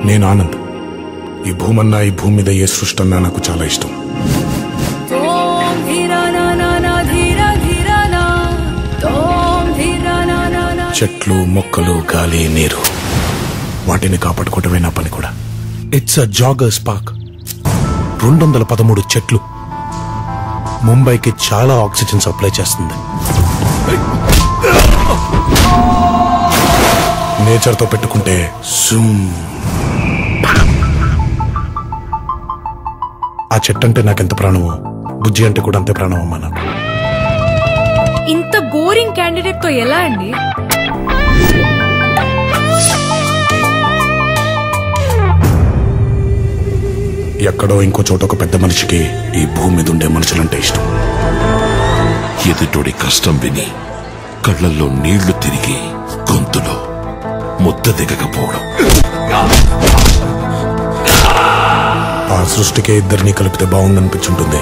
నేను ఆనంద్. ఈ భూమన్నా, ఈ భూమి మీద ఏ సృష్టి అన్నా నాకు చాలా ఇష్టం. చెట్లు, మొక్కలు, గాలి, నీరు, వాటిని కాపాడుకోవటమే నా పని కూడా. It's a joggers park. 213 చెట్లు ముంబైకి చాలా ఆక్సిజన్ సప్లై చేస్తుంది. నేచర్తో పెట్టుకుంటే ఆ చెట్టు అంటే నాకెంత ప్రాణమో బుజ్జి అంటే కూడా అంతే ప్రాణం అమ్మా నాకు. ఇంత బోరింగ్ క్యాండిడేట్ తో ఎలా అండి? ఎక్కడో ఇంకో చోట ఒక పెద్ద మనిషికి ఈ భూమి మీద ఉండే మనుషులంటే ఇష్టం. ఎదుటోడి కష్టం విని కళ్ళల్లో నీళ్లు తిరిగి గొంతులో ముద్ద దిగకపోవడం. ఆ సృష్టికే ఇద్దరిని కలిపితే బాగుండనిపించుంటుంది.